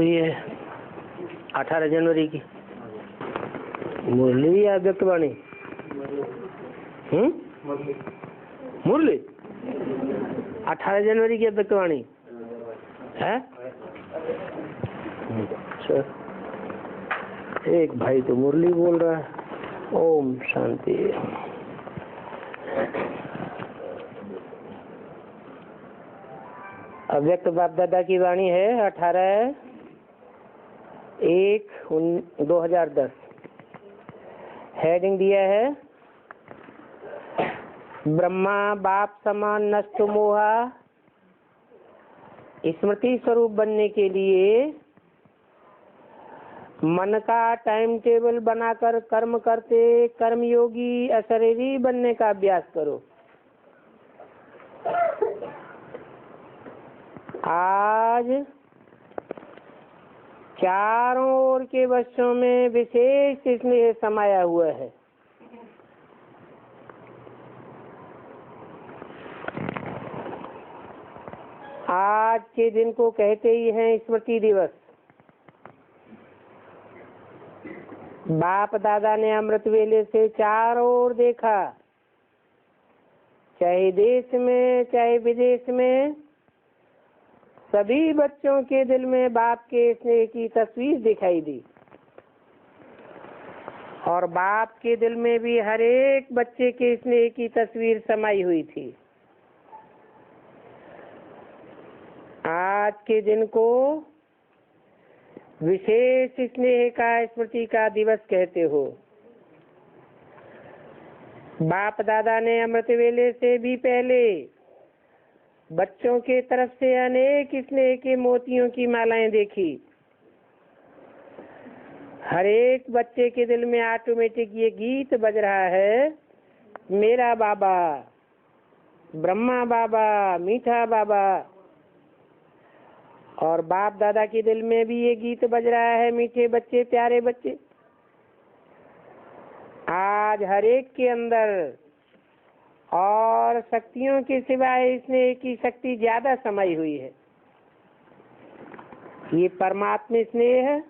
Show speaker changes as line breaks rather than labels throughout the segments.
ये 18 जनवरी की मुरली या व्यक्तवाणी? मुरली 18 जनवरी की व्यक्तवाणी है। अच्छा, एक भाई तो मुरली बोल रहा है। ओम शांति। अव्यक्त बाप दादा की वाणी है 18/1/2010। हेडिंग दिया है ब्रह्मा बाप समान नष्ट मोहा। स्मृति स्वरूप बनने के लिए मन का टाइम टेबल बनाकर कर्म करते कर्मयोगी अशरीरी बनने का अभ्यास करो। आज चारों ओर के बच्चों में विशेष स्नेह समाया हुआ है। आज के दिन को कहते ही हैं स्मृति दिवस। बाप दादा ने अमृत वेले से चारों ओर देखा, चाहे देश में चाहे विदेश में, सभी बच्चों के दिल में बाप के स्नेह की तस्वीर दिखाई दी। और बाप के दिल में भी हर एक बच्चे के स्नेह की तस्वीर समाई हुई थी। आज के दिन को विशेष स्नेह का स्मृति का दिवस कहते हो। बाप दादा ने अमृत वेले से भी पहले बच्चों के तरफ से अनेक स्नेह के मोतियों की मालाएं देखी। हर एक बच्चे के दिल में ऑटोमेटिक ये गीत बज रहा है, मेरा बाबा, ब्रह्मा बाबा, मीठा बाबा। और बाप दादा के दिल में भी ये गीत बज रहा है, मीठे बच्चे, प्यारे बच्चे। आज हर एक के अंदर और शक्तियों के सिवाय स्नेह की शक्ति ज्यादा समाई हुई है। ये परमात्मा स्नेह,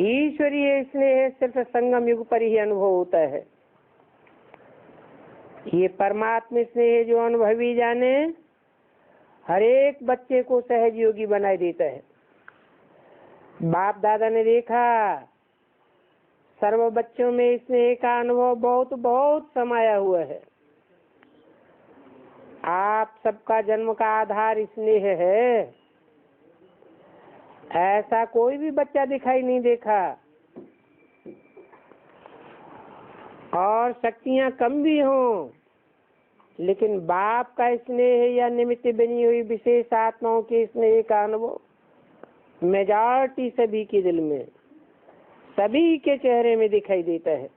ईश्वरीय स्नेह सिर्फ संगम युग पर ही अनुभव होता है। ये परमात्मा स्नेह जो अनुभवी जाने, हर एक बच्चे को सहज योगी बनाए देता है। बाप दादा ने देखा सर्व बच्चों में स्नेह का अनुभव बहुत बहुत समाया हुआ है। आप सबका जन्म का आधार स्नेह है। ऐसा कोई भी बच्चा दिखाई नहीं देखा। और शक्तियां कम भी हों, लेकिन बाप का स्नेह या निमित्त बनी हुई विशेष आत्माओं के स्नेह का अनुभव मेजॉरिटी सभी के दिल में, सभी के चेहरे में दिखाई देता है।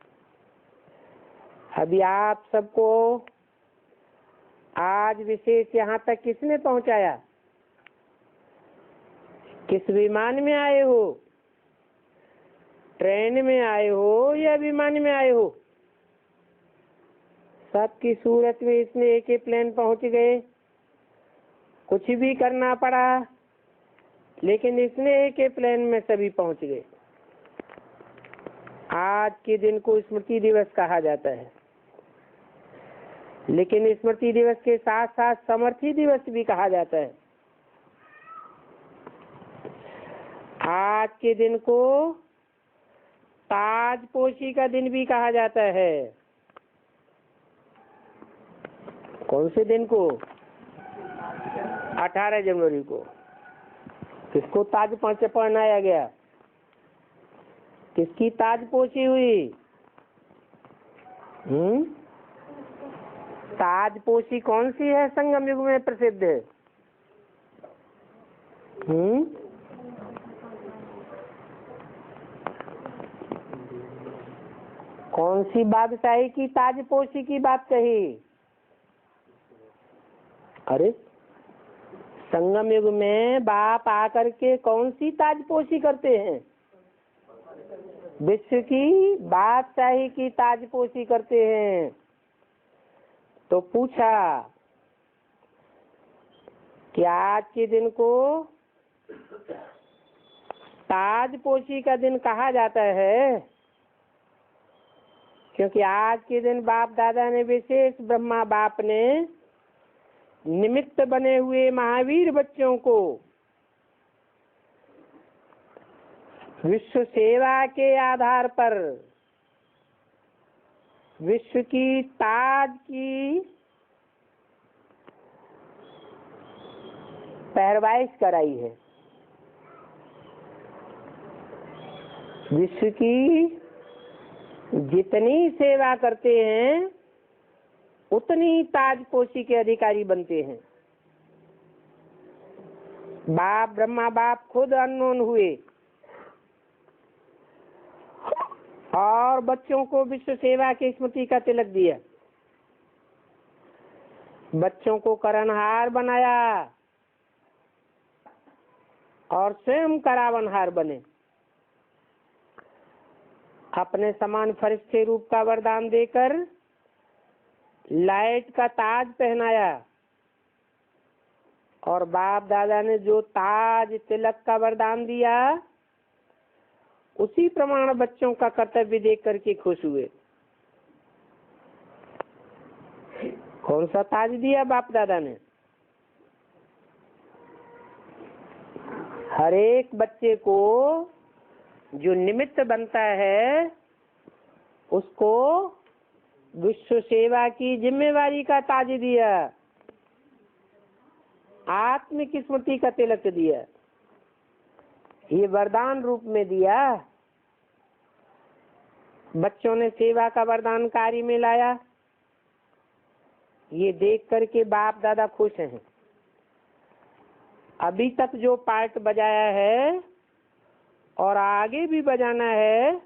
अभी आप सबको आज विशेष यहाँ तक किसने पहुँचाया? किस विमान में आए हो? ट्रेन में आए हो या विमान में आए हो? सबकी सूरत में इसने एक ही प्लेन पहुंच गए। कुछ भी करना पड़ा, लेकिन इसने एक ही प्लेन में सभी पहुंच गए। आज के दिन को स्मृति दिवस कहा जाता है, लेकिन स्मृति दिवस के साथ साथ समर्थी दिवस भी कहा जाता है। आज के दिन को ताजपोशी का दिन भी कहा जाता है। कौन से दिन को? 18 जनवरी को। किसको ताज पहनाया गया? किसकी ताजपोशी हुई? ताजपोशी कौन सी है संगम युग में प्रसिद्ध है? कौन सी बादशाही की ताजपोशी की बात कही? अरे संगम युग में बाप आकर के कौन सी ताजपोशी करते हैं? विश्व की बादशाही की ताजपोशी करते हैं। तो पूछा कि आज के दिन को ताजपोशी का दिन कहा जाता है क्योंकि आज के दिन बाप दादा ने विशेष ब्रह्मा बाप ने निमित्त बने हुए महावीर बच्चों को विश्व सेवा के आधार पर विश्व की ताज की पहरवाइश कराई है। विश्व की जितनी सेवा करते हैं उतनी ताजपोशी के अधिकारी बनते हैं। बाप ब्रह्मा बाप खुद अननोन हुए और बच्चों को विश्व सेवा की स्मृति का तिलक दिया, बच्चों को करणहार बनाया और स्वयं करावनहार बने। अपने समान फरिश्ते रूप का वरदान देकर लाइट का ताज पहनाया और बाप दादा ने जो ताज तिलक का वरदान दिया उसी प्रमाण बच्चों का कर्तव्य देख करके खुश हुए। कौन सा ताज दिया बाप दादा ने? हर एक बच्चे को जो निमित्त बनता है उसको विश्व सेवा की जिम्मेवारी का ताज दिया, आत्म की स्मृति का तिलक दिया, ये वरदान रूप में दिया। बच्चों ने सेवा का वरदान कार्य में लाया, ये देख करके बाप दादा खुश हैं। अभी तक जो पार्ट बजाया है और आगे भी बजाना है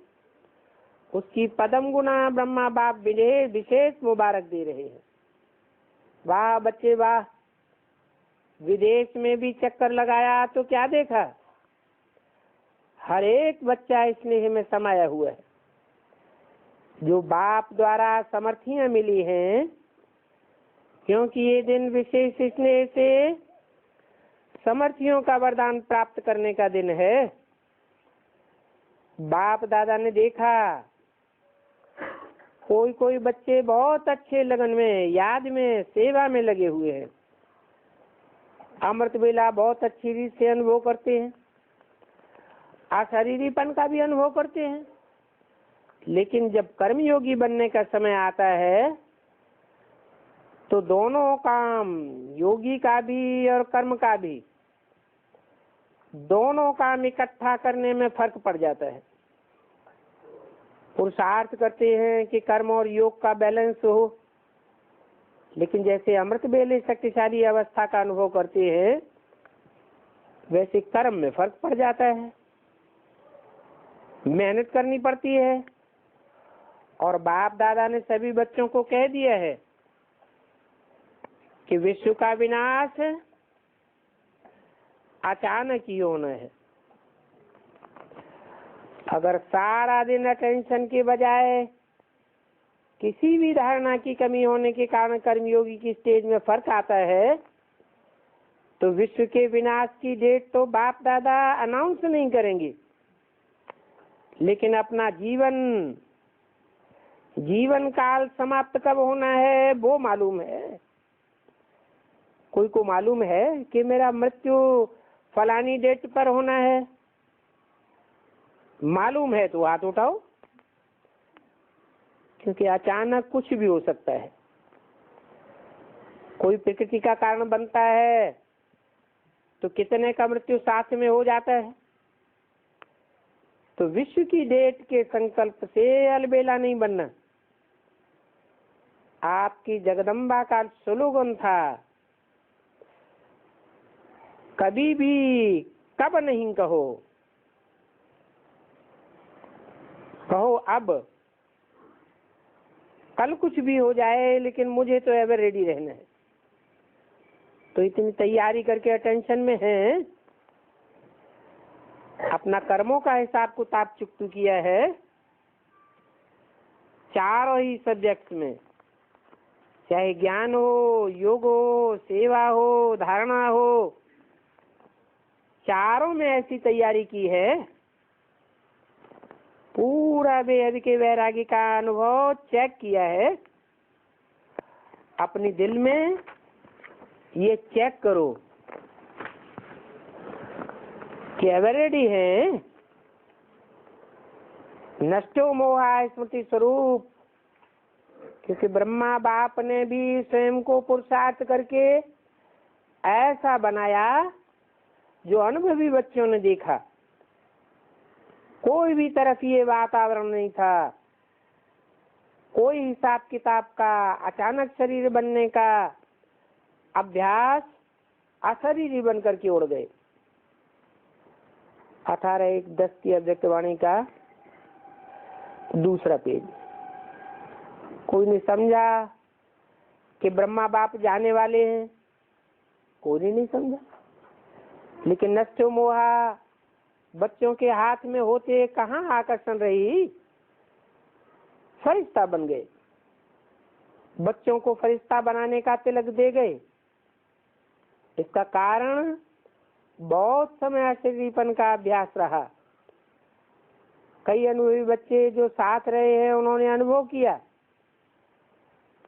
उसकी पदम गुना ब्रह्मा बाप विशेष मुबारक दे रहे हैं। वाह बच्चे वाह। विदेश में भी चक्कर लगाया तो क्या देखा? हर एक बच्चा स्नेह में समाया हुआ है। जो बाप द्वारा समर्थियां मिली हैं, क्योंकि ये दिन विशेष स्नेह से समर्थियों का वरदान प्राप्त करने का दिन है। बाप दादा ने देखा कोई कोई बच्चे बहुत अच्छे लगन में, याद में, सेवा में लगे हुए हैं, अमृत वेला बहुत अच्छी रीत से अनुभव करते हैं, अशरीरीपन का भी अनुभव करते हैं। लेकिन जब कर्मयोगी बनने का समय आता है तो दोनों काम, योगी का भी और कर्म का भी, दोनों काम इकट्ठा करने में फर्क पड़ जाता है। पुरुषार्थ करते हैं कि कर्म और योग का बैलेंस हो, लेकिन जैसे अमृत बेले शक्तिशाली अवस्था का अनुभव करते हैं वैसे कर्म में फर्क पड़ जाता है, मेहनत करनी पड़ती है। और बाप दादा ने सभी बच्चों को कह दिया है कि विश्व का विनाश अचानक ही होना है। अगर सारा दिन अटेंशन के बजाय किसी भी धारणा की कमी होने के कारण कर्मयोगी की स्टेज में फर्क आता है तो विश्व के विनाश की डेट तो बाप दादा अनाउंस नहीं करेंगे, लेकिन अपना जीवन काल समाप्त कब होना है वो मालूम है। कोई को मालूम है कि मेरा मृत्यु फलानी डेट पर होना है? मालूम है तो हाथ उठाओ, क्योंकि अचानक कुछ भी हो सकता है। कोई प्रकृति का कारण बनता है तो कितने का मृत्यु साथ में हो जाता है। तो विश्व की डेट के संकल्प से अलबेला नहीं बनना। आपकी जगदम्बा का स्लोगन था, कभी भी कब नहीं कहो, कहो अब। कल कुछ भी हो जाए लेकिन मुझे तो एवर रेडी रहना है। तो इतनी तैयारी करके अटेंशन में हैं, अपना कर्मों का हिसाब किताब चुकतू किया है चारों ही सब्जेक्ट में, चाहे ज्ञान हो, योग हो, सेवा हो, धारणा हो, चारों में ऐसी तैयारी की है पूरा बेहद के वैराग्य का अनुभव चेक किया है अपने दिल में, ये चेक करो कि अवरेडी है नष्टो मोहा स्मृति स्वरूप। क्योंकि ब्रह्मा बाप ने भी स्वयं को पुरुषार्थ करके ऐसा बनाया जो अनुभवी बच्चों ने देखा। कोई भी तरफ ये वातावरण नहीं था, कोई हिसाब किताब का, अचानक शरीर बनने का अभ्यास अशरीरी बन करके उड़ गए। 18:1:10 की अव्यक्तवाणी का दूसरा पेज। कोई ने समझा कि ब्रह्मा बाप जाने वाले हैं, कोई नहीं समझा। लेकिन नष्ट मोहा बच्चों के हाथ में होते कहाँ आकर्षण रही, फरिश्ता बन गए। बच्चों को फरिश्ता बनाने का तिलक दे गए। इसका कारण बहुत समय अशरीरीपन का अभ्यास रहा। कई अनुभवी बच्चे जो साथ रहे हैं उन्होंने अनुभव किया,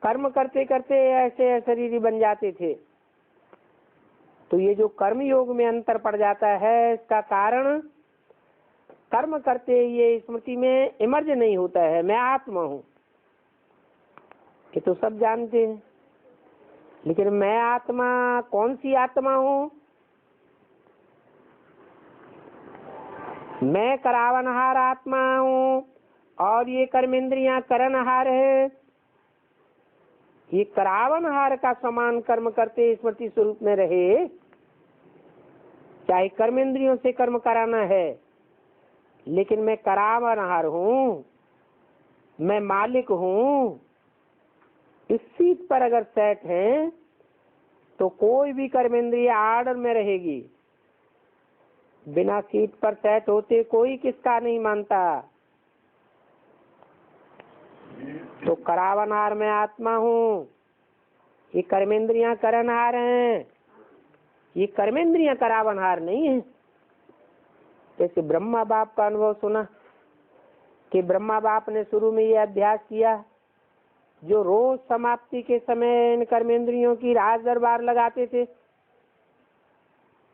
कर्म करते करते ऐसे अशरीरी बन जाते थे। तो ये जो कर्म योग में अंतर पड़ जाता है, इसका कारण कर्म करते ये स्मृति में इमर्ज नहीं होता है, मैं आत्मा हूँ, ये तो सब जानते हैं। लेकिन मैं आत्मा कौन सी आत्मा हूँ? मैं करावनहार आत्मा हूँ और ये कर्मेंद्रियां करनहार है। ये करावनहार का समान कर्म करते स्मृति स्वरूप में रहे, चाहे कर्मेंद्रियों से कर्म कराना है, लेकिन मैं करावनहार हूँ, मैं मालिक हूँ। इस सीट पर अगर सेट है तो कोई भी कर्मेंद्रिय आर्डर में रहेगी। बिना सीट पर सेट होते कोई किसका नहीं मानता। तो करावनहार में आत्मा हूँ, ये कर्मेंद्रियां करनहार हैं, ये कर्मेंद्रियां करावनहार नहीं है। जैसे ब्रह्मा बाप का अनुभव सुना कि ब्रह्मा बाप ने शुरू में ये अभ्यास किया, जो रोज समाप्ति के समय इन कर्मेंद्रियों की राज दरबार लगाते थे।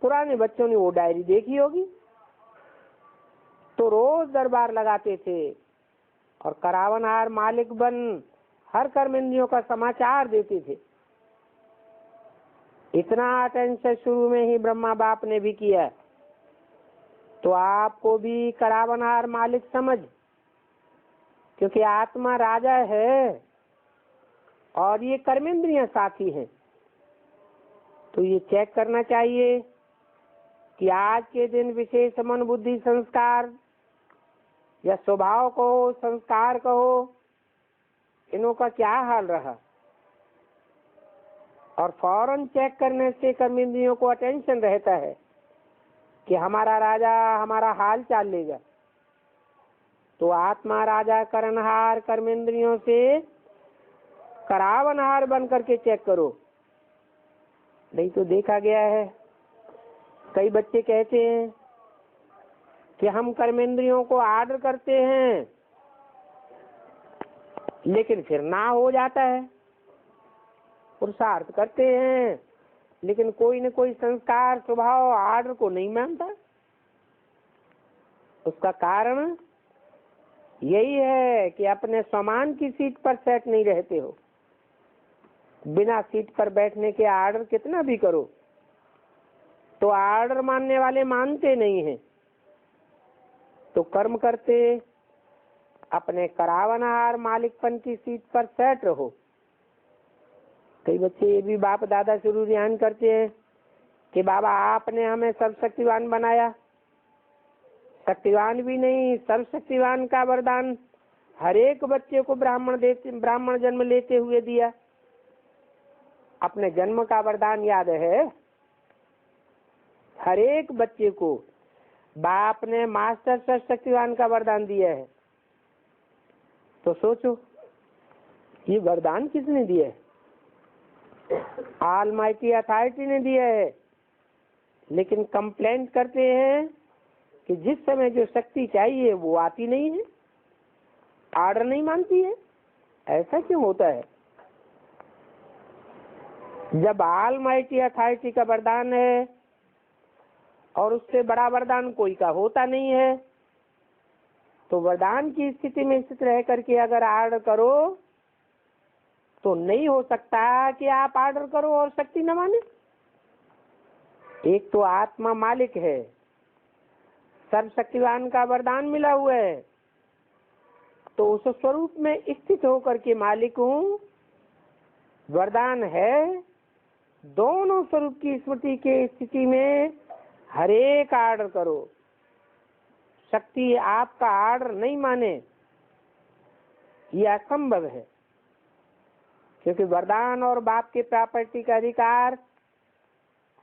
पुराने बच्चों ने वो डायरी देखी होगी, तो रोज दरबार लगाते थे और करावनहार मालिक बन हर कर्मेंद्रियों का समाचार देते थे। इतना अटेंशन शुरू में ही ब्रह्मा बाप ने भी किया। तो आपको भी करावनहार मालिक समझ, क्योंकि आत्मा राजा है और ये कर्मेंद्रियां साथी हैं। तो ये चेक करना चाहिए कि आज के दिन विशेष मन बुद्धि संस्कार या स्वभाव कहो, संस्कार कहो, इनों का क्या हाल रहा। और फौरन चेक करने से कर्मेंद्रियों को अटेंशन रहता है कि हमारा राजा हमारा हाल चाल लेगा। तो आत्मा राजा करनहार कर्मेंद्रियों से करावनहार बन करके चेक करो। नहीं तो देखा गया है, कई बच्चे कहते हैं कि हम कर्मेंद्रियों को आर्डर करते हैं, लेकिन फिर ना हो जाता है। पुरुषार्थ करते हैं, लेकिन कोई न कोई संस्कार स्वभाव आर्डर को नहीं मानता। उसका कारण यही है कि अपने समान की सीट पर सेट नहीं रहते हो। बिना सीट पर बैठने के आर्डर कितना भी करो तो आर्डर मानने वाले मानते नहीं हैं। तो कर्म करते अपने करावनहार मालिकपन की सीट पर सेट रहो। कई बच्चे ये भी बाप दादा से रुझान करते हैं कि बाबा आपने हमें सर्वशक्तिवान बनाया। शक्तिवान भी नहीं, सर्वशक्तिवान का वरदान हर एक बच्चे को ब्राह्मण जन्म लेते हुए दिया। अपने जन्म का वरदान याद है? हर एक बच्चे को बाप ने मास्टर सर्वशक्तिवान का वरदान दिया है। तो सोचो ये वरदान किसने दिया है? ऑलमाइटी अथॉरिटी ने दिया है। लेकिन कंप्लेंट करते हैं कि जिस समय जो शक्ति चाहिए वो आती नहीं है। आर्डर नहीं मानती है। ऐसा क्यों होता है? जब ऑलमाइटी अथॉरिटी का वरदान है और उससे बड़ा वरदान कोई का होता नहीं है, तो वरदान की स्थिति में स्थित रह करके अगर आर्डर करो तो नहीं हो सकता कि आप आर्डर करो और शक्ति न माने। एक तो आत्मा मालिक है, सर्वशक्तिवान का वरदान मिला हुआ है, तो उस स्वरूप में स्थित होकर के मालिक हूँ, वरदान है। दोनों स्वरूप की स्मृति के स्थिति में हर एक आर्डर करो, शक्ति आपका आर्डर नहीं माने, यह असंभव है। क्योंकि वरदान और बाप के प्रॉपर्टी का अधिकार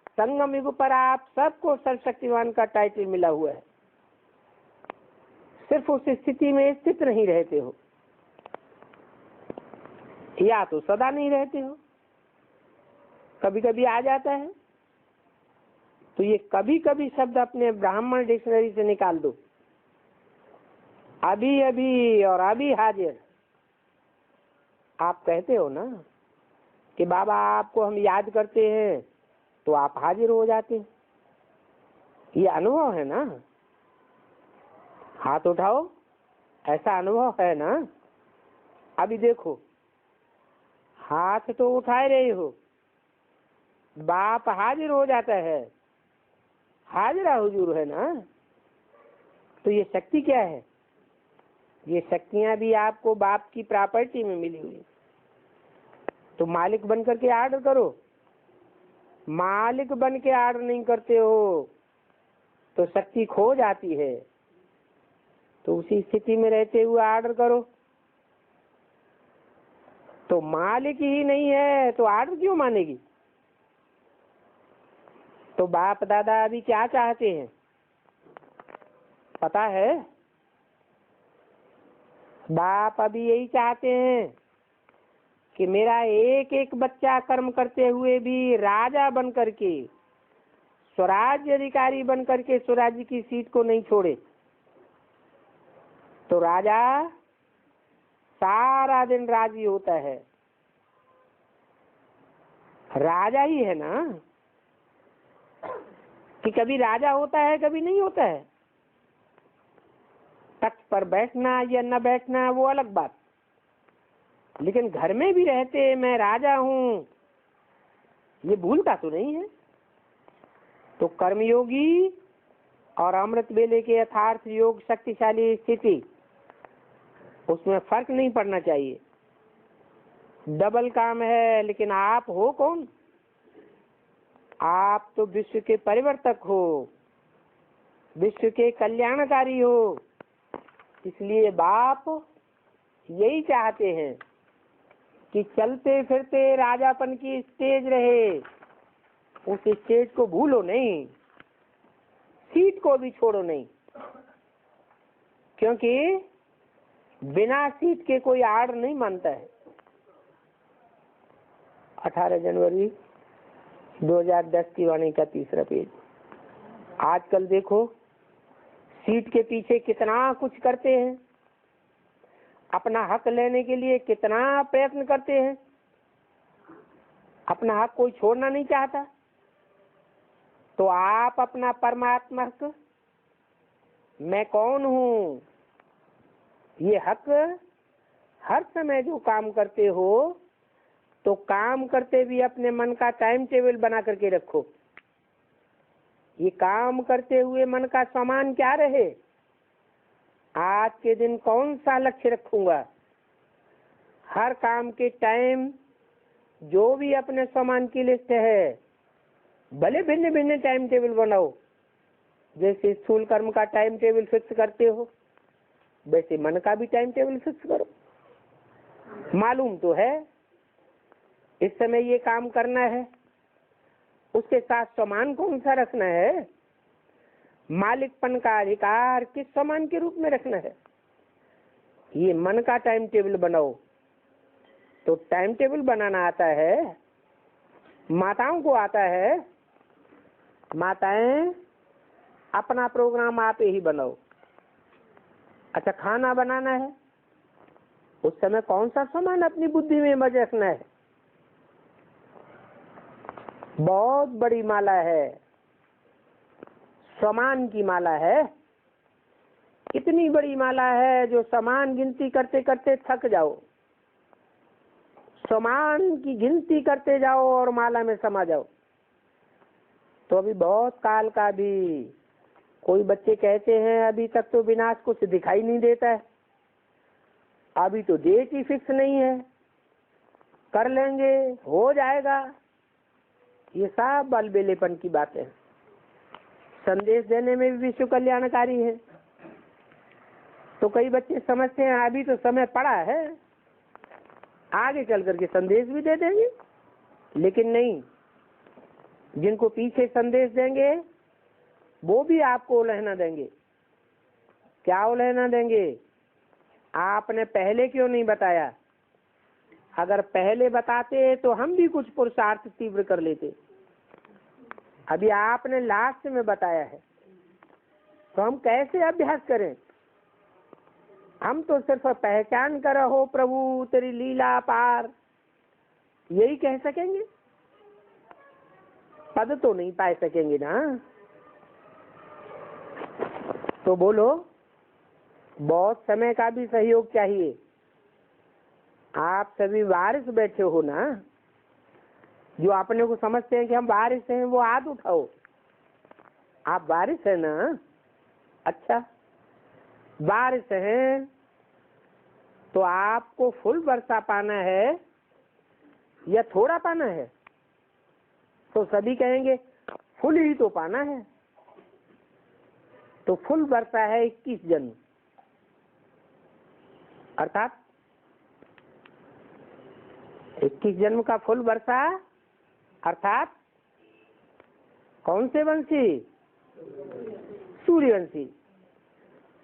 संगम युग पर आप सबको सर्वशक्तिवान का टाइटल मिला हुआ है। सिर्फ उस स्थिति में स्थित नहीं रहते हो, या तो सदा नहीं रहते हो, कभी कभी आ जाता है। तो ये कभी कभी शब्द अपने ब्राह्मण डिक्शनरी से निकाल दो। अभी अभी और अभी हाजिर। आप कहते हो ना कि बाबा आपको हम याद करते हैं तो आप हाजिर हो जाते हैं, ये अनुभव है ना? हाथ उठाओ, ऐसा अनुभव है ना? अभी देखो, हाथ तो उठाए रहे हो, बाप हाजिर हो जाता है, हाजिरा हुजूर है ना? तो ये शक्ति क्या है? ये शक्तियां भी आपको बाप की प्रॉपर्टी में मिली हुई। तो मालिक बन करके आर्डर करो। मालिक बन के आर्डर नहीं करते हो तो शक्ति खो जाती है। तो उसी स्थिति में रहते हुए आर्डर करो। तो मालिक ही नहीं है तो आर्डर क्यों मानेगी? तो बाप दादा अभी क्या चाहते हैं पता है? बाप अभी यही चाहते हैं कि मेरा एक एक बच्चा कर्म करते हुए भी राजा बन करके, स्वराज्य अधिकारी बन करके स्वराज्य की सीट को नहीं छोड़े। तो राजा सारा दिन राजी होता है, राजा ही है ना? कि कभी राजा होता है कभी नहीं होता है। तख्त पर बैठना या न बैठना वो अलग बात, लेकिन घर में भी रहते मैं राजा हूँ ये भूलता तो नहीं है। तो कर्मयोगी और अमृत वेले के यथार्थ योग शक्तिशाली स्थिति, उसमें फर्क नहीं पड़ना चाहिए। डबल काम है, लेकिन आप हो कौन? आप तो विश्व के परिवर्तक हो, विश्व के कल्याणकारी हो। इसलिए बाप यही चाहते हैं कि चलते फिरते राजापन की स्टेज रहे। उस स्टेज को भूलो नहीं, सीट को भी छोड़ो नहीं, क्योंकि बिना सीट के कोई आर्डर नहीं मानता है। 18 जनवरी 2010 की वाणी का 3रा पेज। आजकल देखो सीट के पीछे कितना कुछ करते हैं, अपना हक लेने के लिए कितना प्रयत्न करते हैं। अपना हक कोई छोड़ना नहीं चाहता। तो आप अपना परमात्मा हक, मैं कौन हूँ, ये हक हर समय जो काम करते हो तो काम करते भी अपने मन का टाइम टेबल बना करके रखो। ये काम करते हुए मन का सामान क्या रहे, आज के दिन कौन सा लक्ष्य रखूंगा। हर काम के टाइम जो भी अपने सामान की लिस्ट है, भले भिन्न भिन्न टाइम टेबल बनाओ। जैसे स्थूल कर्म का टाइम टेबल फिक्स करते हो, वैसे मन का भी टाइम टेबल फिक्स करो। मालूम तो है इस समय ये काम करना है, उसके साथ सामान कौन सा रखना है, मालिकपन का अधिकार किस सामान के रूप में रखना है। ये मन का टाइम टेबल बनाओ। तो टाइम टेबल बनाना आता है, माताओं को आता है। माताएं अपना प्रोग्राम आप ही बनाओ। अच्छा खाना बनाना है, उस समय कौन सा सामान अपनी बुद्धि में मज रखना है। बहुत बड़ी माला है, समान की माला है। इतनी बड़ी माला है जो समान गिनती करते करते थक जाओ, समान की गिनती करते जाओ और माला में समा जाओ। तो अभी बहुत काल का भी, कोई बच्चे कहते हैं अभी तक तो विनाश कुछ दिखाई नहीं देता है, अभी तो डेट ही फिक्स नहीं है, कर लेंगे, हो जाएगा। ये सब अलबेलेपन की बातें हैं। संदेश देने में भी विश्व कल्याणकारी है। तो कई बच्चे समझते हैं अभी तो समय पड़ा है, आगे चल करके संदेश भी दे देंगे। लेकिन नहीं, जिनको पीछे संदेश देंगे वो भी आपको उलझना देंगे। क्या उलझना देंगे? आपने पहले क्यों नहीं बताया? अगर पहले बताते तो हम भी कुछ पुरुषार्थ तीव्र कर लेते। अभी आपने लास्ट में बताया है तो हम कैसे अभ्यास करें? हम तो सिर्फ पहचान कर हो प्रभु तेरी लीला पार, यही कह सकेंगे, पद तो नहीं पा सकेंगे ना। तो बोलो, बहुत समय का भी सहयोग चाहिए। आप सभी वारिस बैठे हो ना, जो अपने को समझते हैं कि हम वारिस हैं वो हाथ उठाओ। आप वारिस है ना? अच्छा, वारिस हैं तो आपको फुल वर्षा पाना है या थोड़ा पाना है? तो सभी कहेंगे फुल ही तो पाना है। तो फुल वर्षा है 21 जन्म, अर्थात 21 जन्म का फुल वर्षा, अर्थात कौन से वंशी? सूर्यवंशी।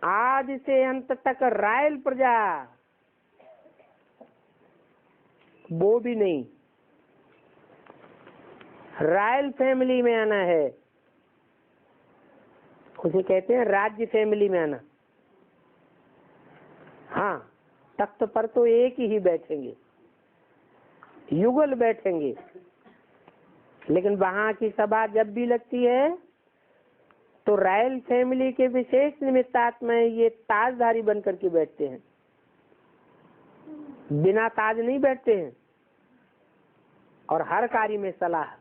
आदि से अंत तक रायल प्रजा, वो भी नहीं, रॉयल फैमिली में आना है। उसे कहते हैं राज्य फैमिली में आना। हाँ, तख्त पर तो एक ही बैठेंगे, युगल बैठेंगे, लेकिन वहां की सभा जब भी लगती है तो रॉयल फैमिली के विशेष निमित्तात्मा ये ताजधारी बन करके बैठते हैं, बिना ताज नहीं बैठते हैं। और हर कार्य में सलाह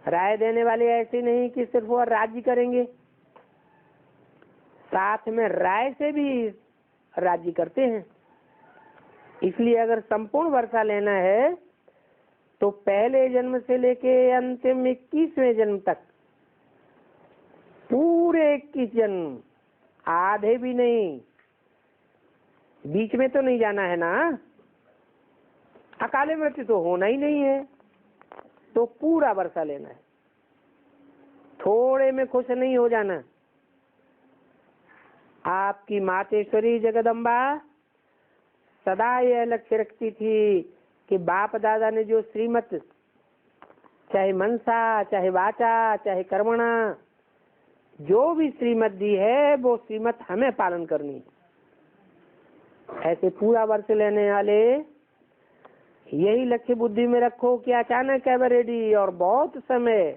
राय देने वाले ऐसे नहीं कि सिर्फ वो राज्य करेंगे, साथ में राय से भी राज्य करते हैं। इसलिए अगर संपूर्ण वर्षा लेना है तो पहले जन्म से लेके अंतिम 21वें जन्म तक पूरे 21 जन्म, आधे भी नहीं, बीच में तो नहीं जाना है ना, अकाले मृत्यु तो होना ही नहीं है। तो पूरा वर्षा लेना है, थोड़े में खुश नहीं हो जाना। आपकी मातेश्वरी जगदम्बा सदा यह लक्ष्य रखती थी कि बाप दादा ने जो श्रीमत, चाहे मनसा, चाहे वाचा, चाहे कर्मणा, जो भी श्रीमत दी है वो श्रीमत हमें पालन करनी। ऐसे पूरा वर्ष लेने वाले यही लक्ष्य बुद्धि में रखो कि अचानक एवर रेडी और बहुत समय,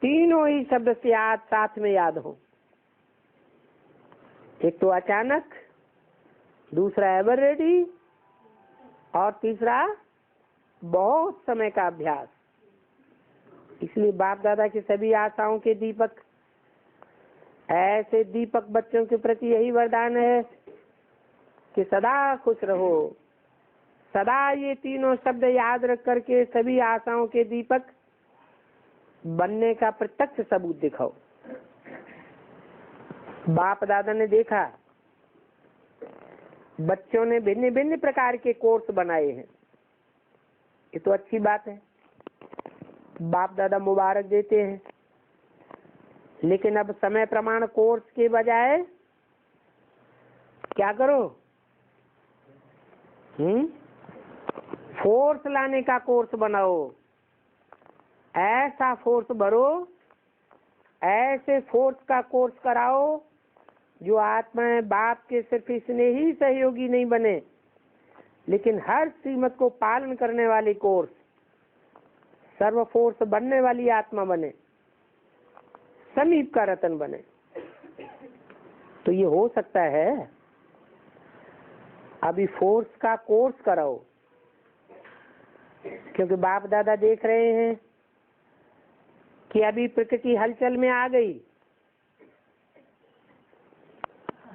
तीनों ही शब्द से आज साथ में याद हो। एक तो अचानक, दूसरा एवर रेडी और तीसरा बहुत समय का अभ्यास। इसलिए बाप दादा की सभी आशाओं के दीपक, ऐसे दीपक बच्चों के प्रति यही वरदान है कि सदा खुश रहो, सदा ये तीनों शब्द याद रख करके सभी आशाओं के दीपक बनने का प्रत्यक्ष सबूत दिखाओ। बाप दादा ने देखा बच्चों ने भिन्न भिन्न प्रकार के कोर्स बनाए हैं, ये तो अच्छी बात है, बाप दादा मुबारक देते हैं। लेकिन अब समय प्रमाण कोर्स के बजाय क्या करो? फोर्स लाने का कोर्स बनाओ। ऐसा फोर्स भरो, ऐसे फोर्स का कोर्स कराओ जो आत्मा है बाप के सिर्फ इसने ही सहयोगी नहीं बने, लेकिन हर श्रीमत को पालन करने वाली कोर्स सर्व फोर्स बनने वाली आत्मा बने, समीप का रतन बने। तो ये हो सकता है। अभी फोर्स का कोर्स कराओ, क्योंकि बाप दादा देख रहे हैं कि अभी प्रकृति हलचल में आ गई,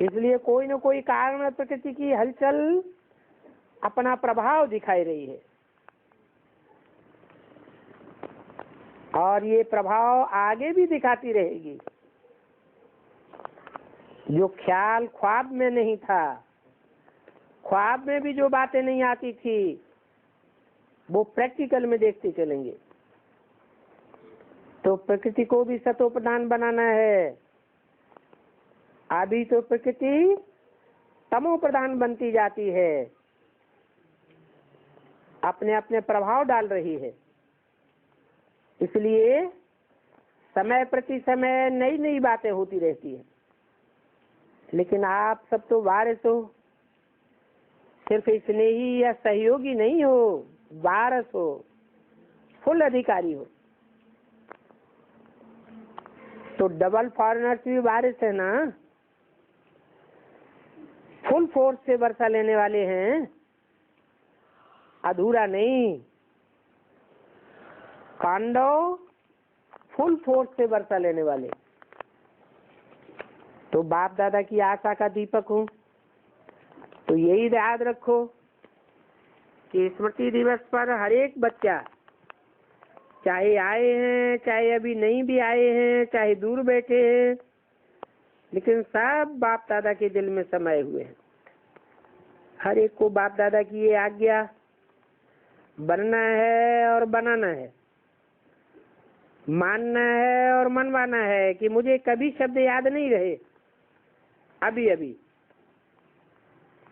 इसलिए कोई न कोई कारण प्रकृति की हलचल अपना प्रभाव दिखाई रही है, और ये प्रभाव आगे भी दिखाती रहेगी। जो ख्याल ख्वाब में नहीं था, ख्वाब में भी जो बातें नहीं आती थी, वो प्रैक्टिकल में देखते चलेंगे। तो प्रकृति को भी सतो प्रधान बनाना है। अभी तो प्रकृति तमो प्रधान बनती जाती है, अपने अपने प्रभाव डाल रही है। इसलिए समय प्रति समय नई नई बातें होती रहती है। लेकिन आप सब तो वारिस हो, सिर्फ स्नेही या सहयोगी नहीं हो, वारिस हो, फुल अधिकारी हो। तो डबल फॉरेनर्स भी वारिस है ना, फुल फोर्स से वर्षा लेने वाले हैं, अधूरा नहीं। पांडव फुल फोर्स से वर्षा लेने वाले। तो बाप दादा की आशा का दीपक हूँ। तो यही याद रखो कि स्मृति दिवस पर हर एक बच्चा, चाहे आए हैं चाहे अभी नहीं भी आए हैं, चाहे दूर बैठे हैं, लेकिन सब बाप दादा के दिल में समाये हुए हैं। हर एक को बाप दादा की ये आज्ञा बनना है और बनाना है, मानना है और मनवाना है कि मुझे कभी शब्द याद नहीं रहे। अभी अभी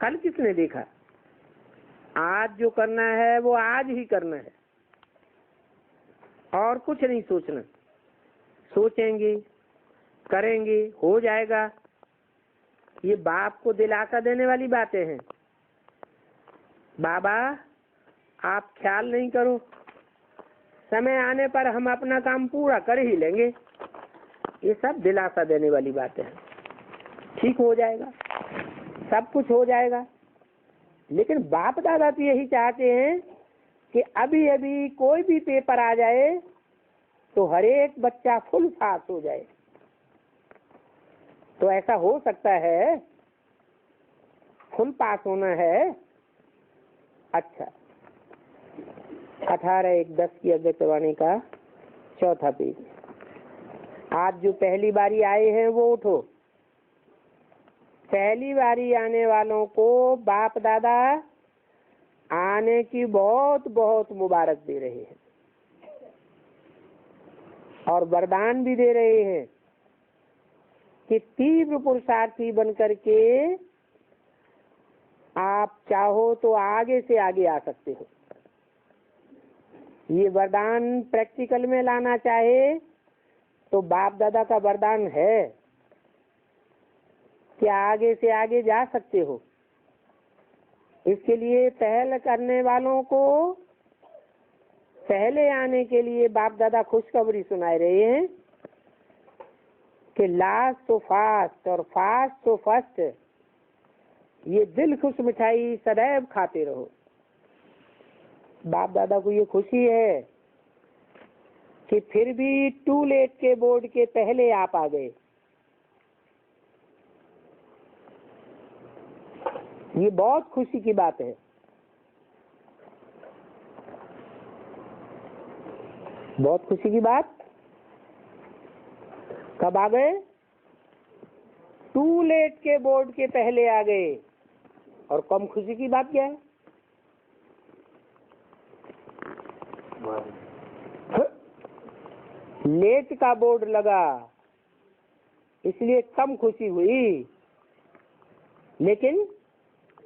कल किसने देखा? आज जो करना है वो आज ही करना है, और कुछ नहीं सोचना। सोचेंगे, करेंगे, हो जाएगा। ये बाप को दिलासा देने वाली बातें हैं। बाबा आप ख्याल नहीं करो, समय आने पर हम अपना काम पूरा कर ही लेंगे। ये सब दिलासा देने वाली बातें हैं। ठीक हो जाएगा, सब कुछ हो जाएगा। लेकिन बाप दादा तो यही चाहते हैं कि अभी अभी कोई भी पेपर आ जाए तो हर एक बच्चा फुल पास हो जाए। तो ऐसा हो सकता है? फुल पास होना है। अच्छा, 18/1/10 की अगत्वाणी का 4था पेज। आज जो पहली बारी आए हैं वो उठो। पहली बारी आने वालों को बाप दादा आने की बहुत बहुत मुबारक दे रहे हैं, और वरदान भी दे रहे हैं कि तीव्र पुरुषार्थी बनकर के आप चाहो तो आगे से आगे आ सकते हो। ये वरदान प्रैक्टिकल में लाना चाहे तो बाप दादा का वरदान है कि आगे से आगे जा सकते हो। इसके लिए पहल करने वालों को पहले आने के लिए बाप दादा खुशखबरी सुनाए रहे हैं कि लास्ट तो फास्ट और फास्ट तो फर्स्ट। ये दिल खुश मिठाई सदैव खाते रहो। बाप दादा को ये खुशी है कि फिर भी टू लेट के बोर्ड के पहले आप आ गए। ये बहुत खुशी की बात है। बहुत खुशी की बात। कब आ गए? टू लेट के बोर्ड के पहले आ गए। और कम खुशी की बात क्या है? लेट का बोर्ड लगा इसलिए कम खुशी हुई, लेकिन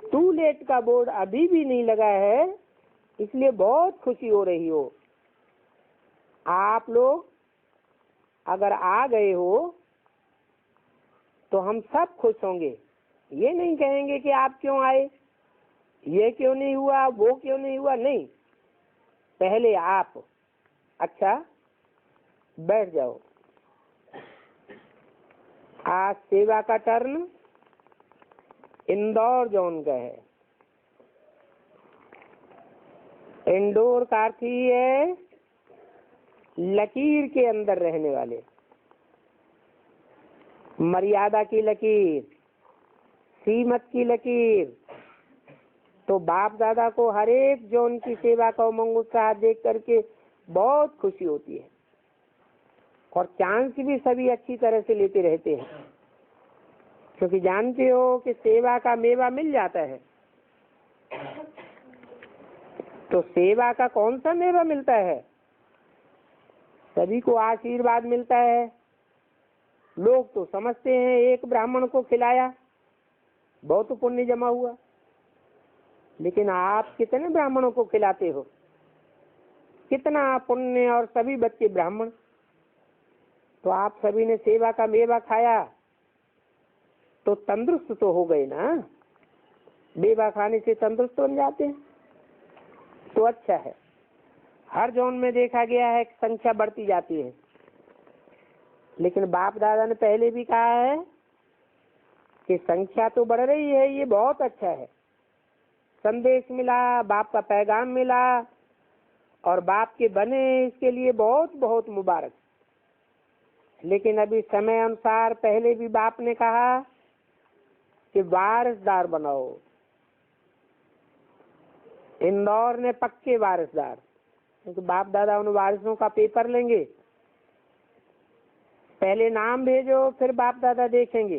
टू लेट का बोर्ड अभी भी नहीं लगा है इसलिए बहुत खुशी हो रही हो। आप लोग अगर आ गए हो तो हम सब खुश होंगे। ये नहीं कहेंगे कि आप क्यों आए, ये क्यों नहीं हुआ, वो क्यों नहीं हुआ, नहीं, पहले आप। अच्छा बैठ जाओ। आज सेवा का टर्न इंदौर जोन का है। इंदौर का अर्थ ही है लकीर के अंदर रहने वाले, मर्यादा की लकीर, सीमत की लकीर। तो बाप दादा को हर एक जोन की सेवा का उमंग उत्साह देख करके बहुत खुशी होती है, और चांस भी सभी अच्छी तरह से लेते रहते हैं, क्योंकि जानते हो कि सेवा का मेवा मिल जाता है। तो सेवा का कौन सा मेवा मिलता है? सभी को आशीर्वाद मिलता है। लोग तो समझते हैं एक ब्राह्मण को खिलाया बहुत पुण्य जमा हुआ, लेकिन आप कितने ब्राह्मणों को खिलाते हो, कितना पुण्य, और सभी बच्चे ब्राह्मण। तो आप सभी ने सेवा का मेवा खाया तो तंदुरुस्त तो हो गए ना। मेवा खाने से तंदुरुस्त बन जाते हैं, तो अच्छा है। हर जोन में देखा गया है कि संख्या बढ़ती जाती है, लेकिन बाप दादा ने पहले भी कहा है कि संख्या तो बढ़ रही है, ये बहुत अच्छा है। संदेश मिला, बाप का पैगाम मिला, और बाप के बने, इसके लिए बहुत बहुत मुबारक। लेकिन अभी समय अनुसार पहले भी बाप ने कहा कि वारिसदार बनाओ। इंदौर ने पक्के वारिसदार, क्योंकि बाप दादा उन वारिसों का पेपर लेंगे। पहले नाम भेजो, फिर बाप दादा देखेंगे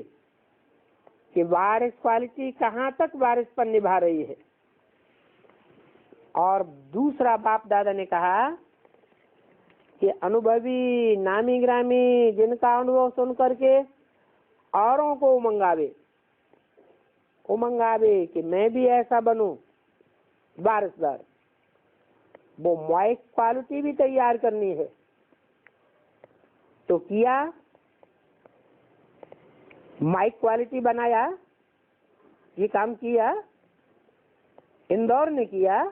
कि वारिस क्वालिटी कहाँ तक वारिसपन निभा रही है। और दूसरा बाप दादा ने कहा कि अनुभवी नामी ग्रामी जिनका अनुभव सुन करके औरों को उमंगावे कि मैं भी ऐसा बनूं वारिसदार, वो माइक क्वालिटी भी तैयार करनी है। तो किया, माइक क्वालिटी बनाया, ये काम किया, इंदौर ने किया।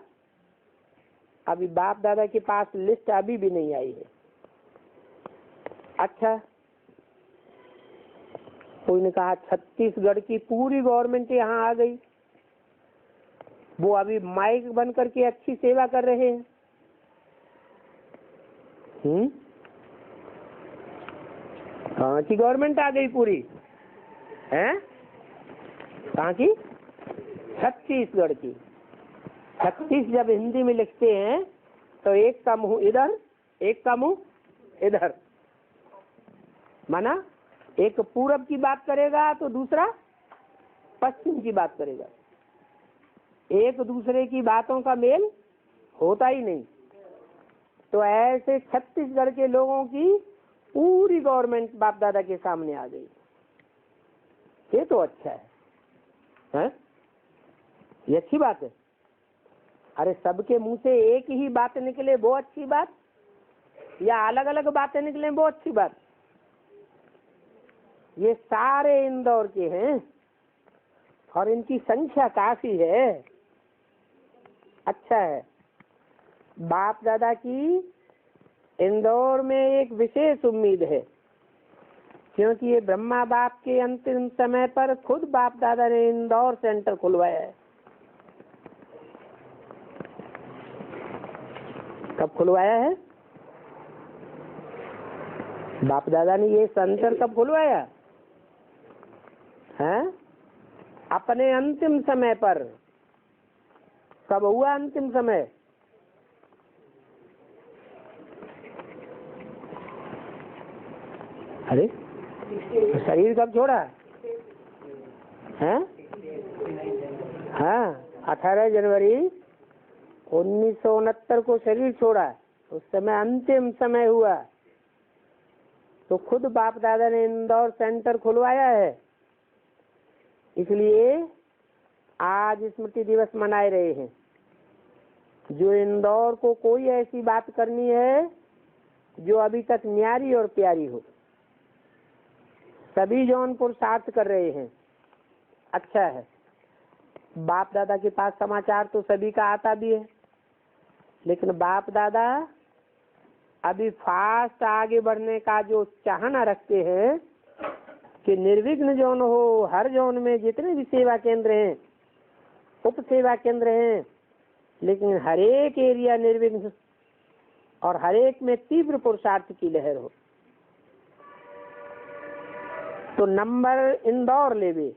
अभी बाप दादा के पास लिस्ट अभी भी नहीं आई है। अच्छा, कोई ने कहा छत्तीसगढ़ की पूरी गवर्नमेंट यहाँ आ गई, वो अभी माइक बन करके अच्छी सेवा कर रहे हैं। कहाँ की गवर्नमेंट आ गई पूरी है? कहाँ की? छत्तीसगढ़ की। 36 जब हिंदी में लिखते हैं तो एक का मुंह इधर, एक का मुंह इधर, माना एक पूरब की बात करेगा तो दूसरा पश्चिम की बात करेगा। एक दूसरे की बातों का मेल होता ही नहीं। तो ऐसे छत्तीसगढ़ के लोगों की पूरी गवर्नमेंट बाप दादा के सामने आ गई। ये तो अच्छा है? ये अच्छी बात है। अरे सबके मुंह से एक ही बात निकले वो अच्छी बात, या अलग अलग बातें निकले वो अच्छी बात? ये सारे इंदौर के हैं और इनकी संख्या काफी है। अच्छा है। बाप दादा की इंदौर में एक विशेष उम्मीद है, क्योंकि ये ब्रह्मा बाप के अंतिम समय पर खुद बाप दादा ने इंदौर सेंटर खुलवाया है। कब खुलवाया है बाप दादा ने ये सेंटर? कब खुलवाया है? अपने अंतिम समय पर। कब हुआ अंतिम समय? अरे शरीर कब छोड़ा है? हाँ, 18 जनवरी 1969 को शरीर छोड़ा। उस समय अंतिम समय हुआ। तो खुद बाप दादा ने इंदौर सेंटर खुलवाया है, इसलिए आज स्मृति दिवस मनाए रहे हैं। जो इंदौर को कोई ऐसी बात करनी है जो अभी तक न्यारी और प्यारी हो, सभी जौन पुरुषार्थ कर रहे हैं, अच्छा है। बाप दादा के पास समाचार तो सभी का आता भी है, लेकिन बाप दादा अभी फास्ट आगे बढ़ने का जो चाहना रखते हैं कि निर्विघ्न जौन हो, हर जौन में जितने भी सेवा केंद्र हैं, उप सेवा केंद्र हैं, लेकिन हर एक एरिया निर्विघ्न और हर एक में तीव्र पुरुषार्थ की लहर हो। तो नंबर इंदौर लेवे,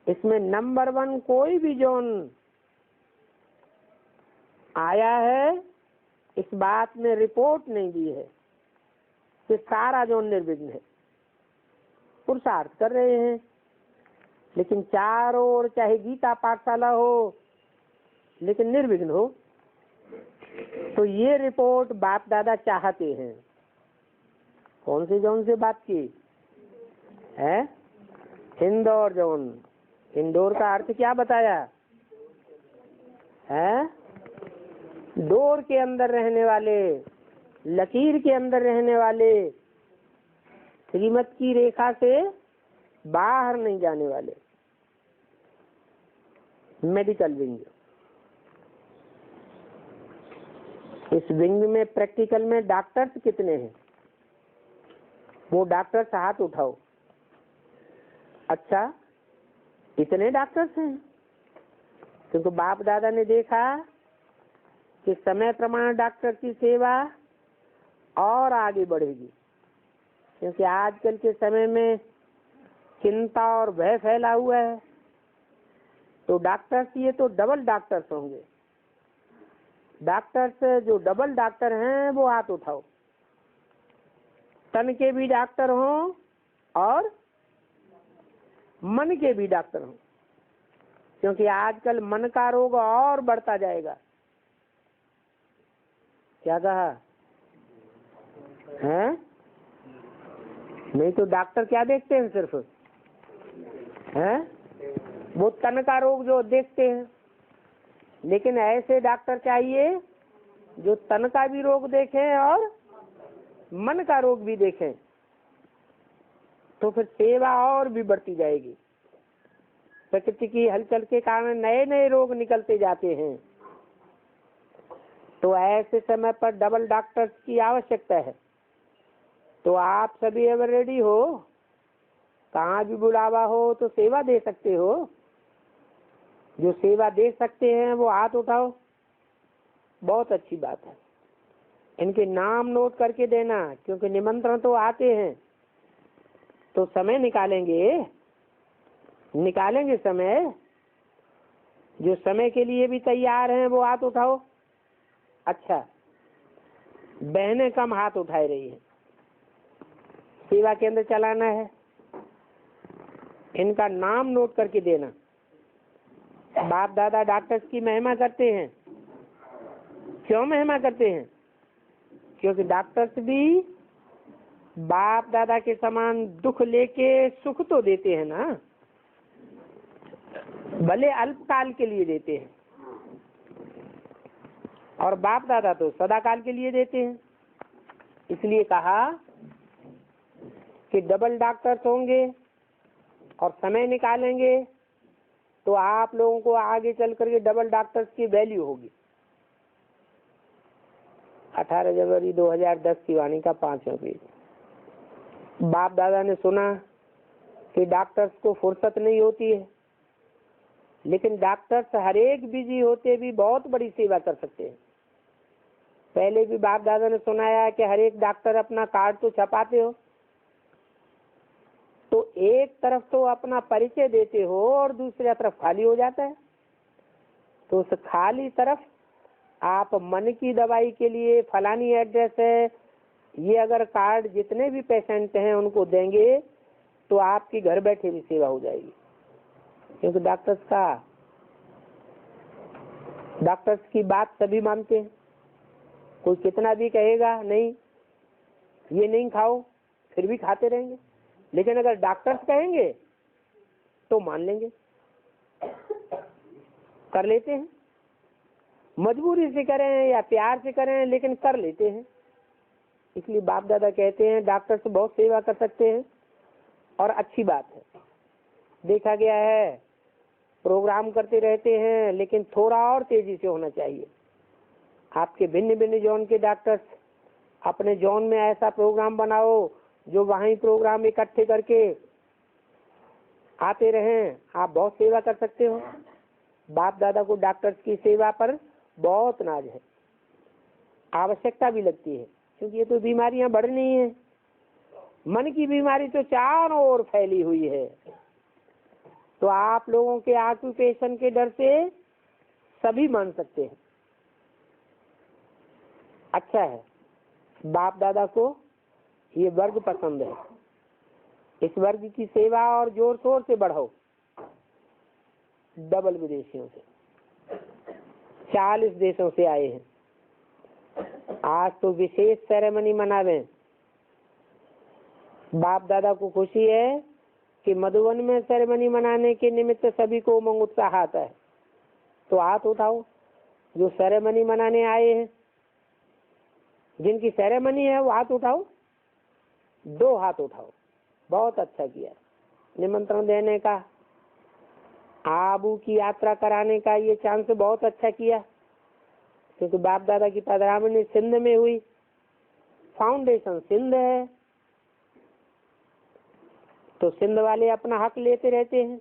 इसमें नंबर 1 कोई भी जोन आया है, इस बात में रिपोर्ट नहीं दी है कि सारा जोन निर्विघ्न है। पुरुषार्थ कर रहे हैं, लेकिन चारों ओर चाहे गीता पाठशाला हो, लेकिन निर्विघ्न हो। तो ये रिपोर्ट बाप दादा चाहते हैं। कौन सी जोन से बात की है? इंदौर जोन। इंदौर का अर्थ क्या बताया है? डोर के अंदर रहने वाले, लकीर के अंदर रहने वाले, श्रीमत की रेखा से बाहर नहीं जाने वाले। Medical wing. इस विंग में प्रैक्टिकल में डॉक्टर्स कितने हैं? वो डॉक्टर्स हाथ उठाओ। अच्छा, इतने डॉक्टर्स हैं? क्योंकि बाप दादा ने देखा कि समय प्रमाण डॉक्टर की सेवा और आगे बढ़ेगी, क्योंकि आजकल के समय में चिंता और भय फैला हुआ है। तो डॉक्टर्स, ये तो डबल डॉक्टर्स होंगे। डॉक्टर्स जो डबल डॉक्टर हैं वो हाथ उठाओ। तन के भी डॉक्टर हों और मन के भी डॉक्टर हों, क्योंकि आजकल मन का रोग और बढ़ता जाएगा। क्या कहा है? नहीं तो डॉक्टर क्या देखते हैं? सिर्फ है वो तन का रोग जो देखते हैं, लेकिन ऐसे डॉक्टर चाहिए जो तन का भी रोग देखें और मन का रोग भी देखें। तो फिर सेवा और भी बढ़ती जाएगी। प्रकृति की हलचल के कारण नए नए रोग निकलते जाते हैं। तो ऐसे समय पर डबल डॉक्टर्स की आवश्यकता है। तो आप सभी अगर रेडी हो, कहाँ भी बुलावा हो तो सेवा दे सकते हो। जो सेवा दे सकते हैं वो हाथ उठाओ। बहुत अच्छी बात है। इनके नाम नोट करके देना, क्योंकि निमंत्रण तो आते हैं। तो समय निकालेंगे समय। जो समय के लिए भी तैयार हैं वो हाथ उठाओ। अच्छा, बहनें कम हाथ उठाए रही हैं। सेवा केंद्र चलाना है, इनका नाम नोट करके देना। बाप दादा डॉक्टर्स की महिमा करते हैं। क्यों महिमा करते हैं? क्योंकि डॉक्टर्स भी बाप दादा के समान दुख लेके सुख तो देते हैं ना, भले अल्पकाल के लिए देते हैं, और बाप दादा तो सदा काल के लिए देते हैं। इसलिए कहा कि डबल डॉक्टर्स होंगे और समय निकालेंगे तो आप लोगों को आगे चल करके डबल डॉक्टर्स की वैल्यू होगी। 18 जनवरी 2010 की वाणी का 5वां पेज। बाप दादा ने सुना कि डॉक्टर्स को फुर्सत नहीं होती है, लेकिन डॉक्टर्स हर एक बिजी होते भी बहुत बड़ी सेवा कर सकते हैं। पहले भी बाप दादा ने सुनाया कि हर एक डॉक्टर अपना कार्ड तो छपाते हो, तो एक तरफ तो अपना परिचय देते हो और दूसरी तरफ खाली हो जाता है। तो उस खाली तरफ आप मन की दवाई के लिए फलानी एड्रेस है, ये अगर कार्ड जितने भी पेशेंट हैं उनको देंगे तो आपकी घर बैठे भी सेवा हो जाएगी। क्योंकि डॉक्टर्स की बात सभी मानते हैं। कोई कितना भी कहेगा नहीं, ये नहीं खाओ, फिर भी खाते रहेंगे। लेकिन अगर डॉक्टर्स कहेंगे तो मान लेंगे, कर लेते हैं। मजबूरी से करें या प्यार से करें, लेकिन कर लेते हैं। इसलिए बाप दादा कहते हैं डॉक्टर से बहुत सेवा कर सकते हैं और अच्छी बात है। देखा गया है प्रोग्राम करते रहते हैं, लेकिन थोड़ा और तेजी से होना चाहिए। आपके भिन्न भिन्न जोन के डॉक्टर्स अपने जोन में ऐसा प्रोग्राम बनाओ जो वहीं प्रोग्राम इकट्ठे करके आते रहें। आप बहुत सेवा कर सकते हो। बाप दादा को डॉक्टर्स की सेवा पर बहुत नाज है, आवश्यकता भी लगती है, क्योंकि ये तो बीमारियां बढ़ रही हैं। मन की बीमारी तो चारों ओर फैली हुई है। तो आप लोगों के ऑक्यूपेशन के डर से सभी मान सकते हैं। अच्छा है, बाप दादा को ये वर्ग पसंद है। इस वर्ग की सेवा और जोर शोर से बढ़ाओ। डबल विदेशियों से 40 देशों से आए हैं। आज तो विशेष सेरेमनी मनावे। बाप दादा को खुशी है कि मधुबन में सेरेमनी मनाने के निमित्त सभी को उमंग उत्साह आता है। तो हाथ उठाओ जो सेरेमनी मनाने आए हैं। जिनकी सेरेमनी है वो हाथ उठाओ, 2 हाथ उठाओ। बहुत अच्छा किया निमंत्रण देने का, आबू की यात्रा कराने का ये चांस बहुत अच्छा किया, क्योंकि बाप दादा की पधरामणी सिंध में हुई। फाउंडेशन सिंध है, तो सिंध वाले अपना हक लेते रहते हैं,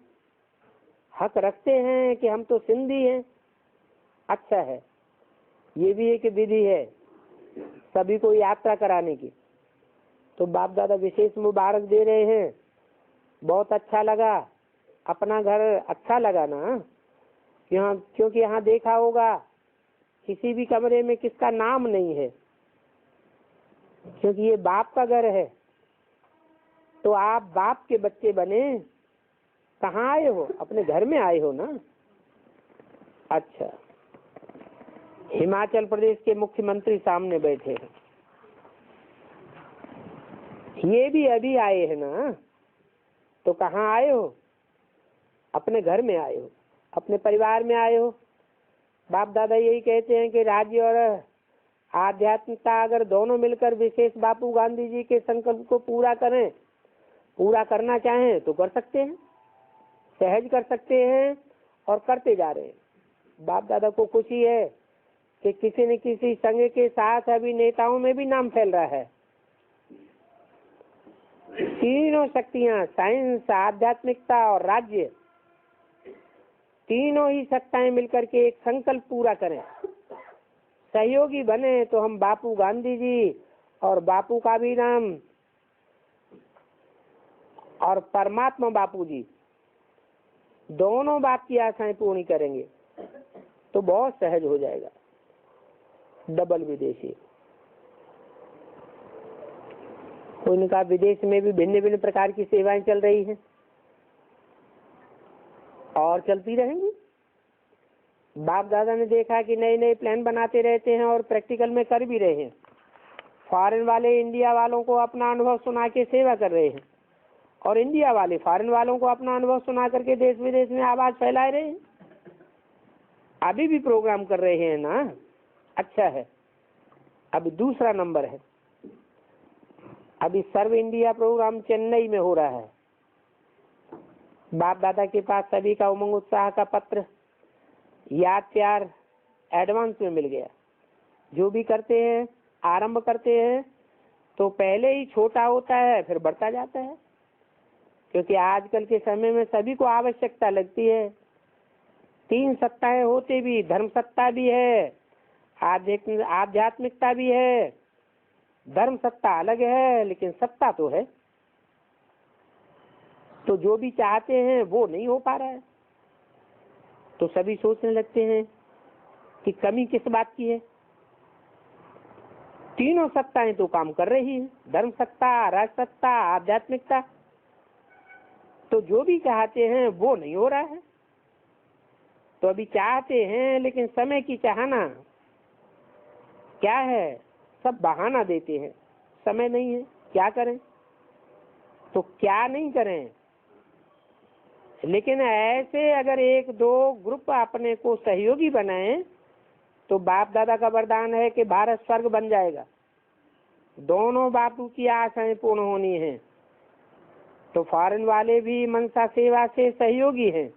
हक रखते हैं कि हम तो सिंधी हैं। अच्छा है, ये भी एक विधि है सभी को यात्रा कराने की। तो बाप दादा विशेष मुबारक दे रहे हैं। बहुत अच्छा लगा, अपना घर अच्छा लगा ना यहाँ, क्योंकि यहाँ देखा होगा किसी भी कमरे में किसका नाम नहीं है, क्योंकि ये बाप का घर है। तो आप बाप के बच्चे बने, कहाँ आए हो? अपने घर में आए हो ना। अच्छा, हिमाचल प्रदेश के मुख्यमंत्री सामने बैठे हैं, ये भी अभी आए हैं ना। तो कहाँ आए हो? अपने घर में आए हो, अपने परिवार में आए हो। बाप दादा यही कहते हैं कि राज्य और आध्यात्मिकता अगर दोनों मिलकर विशेष बापू गांधी जी के संकल्प को पूरा करें, पूरा करना चाहें तो कर सकते हैं, सहज कर सकते हैं और करते जा रहे हैं। बाप दादा को खुशी है कि किसी न किसी संघ के साथ अभी नेताओं में भी नाम फैल रहा है। तीनों शक्तियां, साइंस, आध्यात्मिकता और राज्य, तीनों ही सत्ताएं मिलकर के एक संकल्प पूरा करें, सहयोगी बने, तो हम बापू गांधी जी और बापू का भी नाम और परमात्मा बापू जी दोनों बाप की आशाएं पूरी करेंगे तो बहुत सहज हो जाएगा। डबल विदेशी, उनका विदेश में भी भिन्न भिन्न प्रकार की सेवाएं चल रही हैं और चलती रहेंगी। बाप दादा ने देखा कि नए नए प्लान बनाते रहते हैं और प्रैक्टिकल में कर भी रहे हैं। फॉरेन वाले इंडिया वालों को अपना अनुभव सुना के सेवा कर रहे हैं और इंडिया वाले फॉरेन वालों को अपना अनुभव सुना करके देश विदेश में आवाज फैला रहे हैं। अभी भी प्रोग्राम कर रहे हैं ना। अच्छा है, अभी दूसरा नंबर है। अभी सर्व इंडिया प्रोग्राम चेन्नई में हो रहा है। बाप दादा के पास सभी का उमंग उत्साह का पत्र, याद प्यार एडवांस में मिल गया। जो भी करते हैं, आरंभ करते हैं तो पहले ही छोटा होता है, फिर बढ़ता जाता है, क्योंकि आजकल के समय में सभी को आवश्यकता लगती है। 3 सत्ताएं होते भी, धर्म सत्ता भी है, आध्यात्मिकता भी है। धर्म सत्ता अलग है लेकिन सत्ता तो है। तो जो भी चाहते हैं वो नहीं हो पा रहा है, तो सभी सोचने लगते हैं कि कमी किस बात की है। तीनों सत्ताएं तो काम कर रही हैं, धर्म सत्ता, राज सत्ता, आध्यात्मिकता। तो जो भी चाहते हैं वो नहीं हो रहा है। तो अभी चाहते हैं लेकिन समय की चाहना क्या है, सब बहाना देते हैं, समय नहीं है, क्या करें। तो क्या नहीं करें, लेकिन ऐसे अगर 1-2 ग्रुप अपने को सहयोगी बनाएं तो बाप दादा का वरदान है कि भारत स्वर्ग बन जाएगा। दोनों बापू की आशाएं पूर्ण होनी है। तो फॉरेन वाले भी मनसा सेवा से सहयोगी हैं।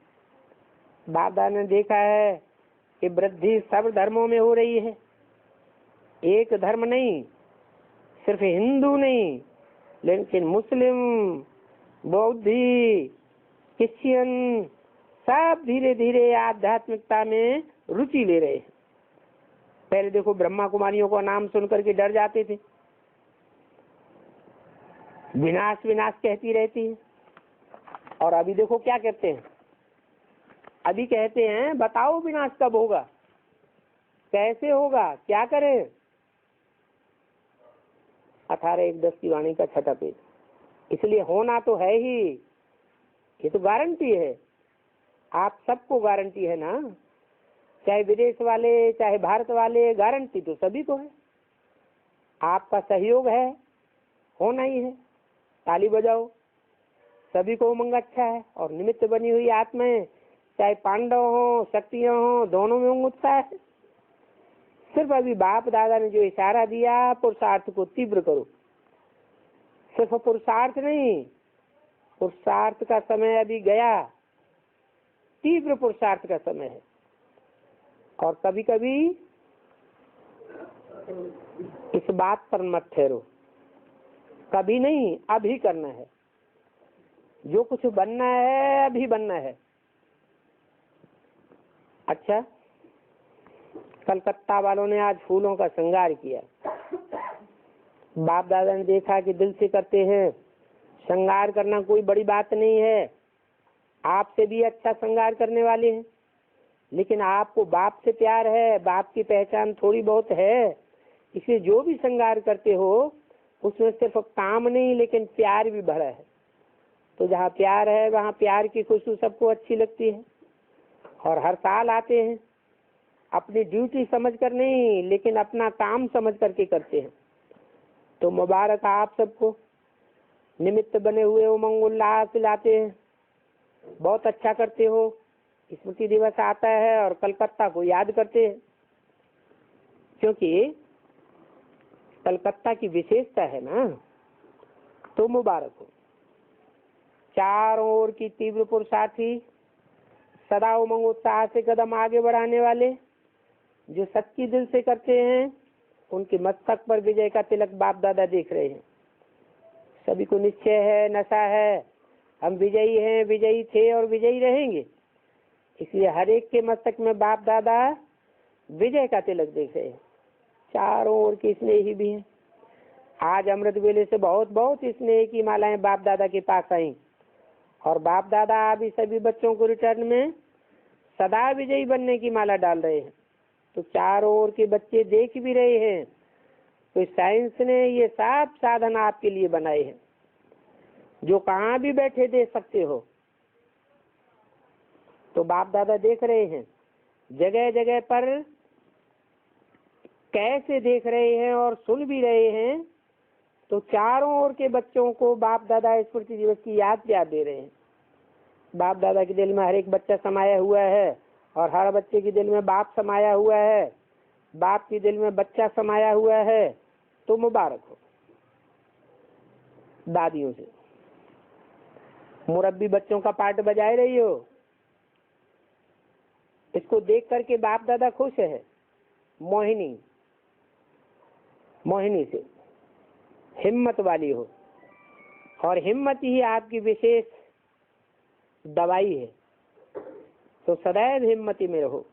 बाप दादा ने देखा है कि वृद्धि सब धर्मों में हो रही है, एक धर्म नहीं, सिर्फ हिंदू नहीं, लेकिन मुस्लिम, बौद्धी, क्रिश्चियन सब धीरे धीरे आध्यात्मिकता में रुचि ले रहे हैं। पहले देखो ब्रह्मा कुमारियों का नाम सुनकर के डर जाते थे, विनाश विनाश कहती रहती है। और अभी देखो क्या कहते हैं, अभी कहते हैं बताओ विनाश कब होगा, कैसे होगा, क्या करें। 18:1:10 की वाणी का 6ठा पेज। इसलिए होना तो है ही, ये तो गारंटी है, आप सबको गारंटी है ना, चाहे विदेश वाले चाहे भारत वाले, गारंटी तो सभी को है। आपका सहयोग है, होना ही है, ताली बजाओ, सभी को उमंग अच्छा है। और निमित्त बनी हुई आत्माएं, चाहे पांडव हो शक्तियां हो, दोनों में उमंग उत्साह है। सिर्फ अभी बाप दादा ने जो इशारा दिया, पुरुषार्थ को तीव्र करो। सिर्फ पुरुषार्थ नहीं, पुरुषार्थ का समय अभी गया, तीव्र पुरुषार्थ का समय है। और कभी कभी इस बात पर मत ठहरो, कभी नहीं, अभी करना है। जो कुछ बनना है अभी बनना है। अच्छा, कलकत्ता वालों ने आज फूलों का श्रृंगार किया। बाप दादा ने देखा कि दिल से करते हैं, श्रृंगार करना कोई बड़ी बात नहीं है, आपसे भी अच्छा श्रृंगार करने वाले हैं। लेकिन आपको बाप से प्यार है, बाप की पहचान थोड़ी बहुत है, इसलिए जो भी श्रृंगार करते हो उसमें सिर्फ काम नहीं लेकिन प्यार भी भरा है। तो जहाँ प्यार है वहाँ प्यार की खुशबू सबको अच्छी लगती है। और हर साल आते हैं, अपनी ड्यूटी समझ कर नहीं लेकिन अपना काम समझ करके करते हैं। तो मुबारक आप सबको, निमित्त बने हुए उमंग उल्लास लाते हैं, बहुत अच्छा करते हो। स्मृति दिवस आता है और कलकत्ता को याद करते हैं, क्योंकि कलकत्ता की विशेषता है ना। तो मुबारक हो। चारों ओर की तीव्र पुरुषार्थी, सदा उमंग उत्साह से कदम आगे बढ़ाने वाले, जो सच्ची दिल से करते हैं, उनके मस्तक पर विजय का तिलक बाप दादा देख रहे हैं। सभी को निश्चय है, नशा है, हम विजयी हैं, विजयी थे और विजयी रहेंगे। इसलिए हर एक के मस्तक में बाप दादा विजय का तिलक देख रहे हैं। चारों ओर के स्नेही भी हैं। आज अमृत वेले से बहुत बहुत स्नेह की मालाएं बाप दादा के पास आई, और बाप दादा अभी सभी बच्चों को रिटर्न में सदा विजयी बनने की माला डाल रहे हैं। तो चारों ओर के बच्चे देख भी रहे हैं। तो साइंस ने ये सब साधन आपके लिए बनाए हैं, जो कहाँ भी बैठे दे सकते हो। तो बाप दादा देख रहे हैं, जगह जगह पर कैसे देख रहे हैं और सुन भी रहे हैं। तो चारों ओर के बच्चों को बाप दादा स्मृति दिवस की याद दे रहे हैं। बाप दादा के दिल में हर एक बच्चा समाया हुआ है, और हर बच्चे के दिल में बाप समाया हुआ है, बाप के दिल में बच्चा समाया हुआ है। तो मुबारक हो। दादियों से मुरब्बी बच्चों का पार्ट बजाए रही हो, इसको देख करके बाप दादा खुश है। मोहिनी से हिम्मत वाली हो, और हिम्मत ही आपकी विशेष दवाई है। तो सदैव हिम्मती में रहो।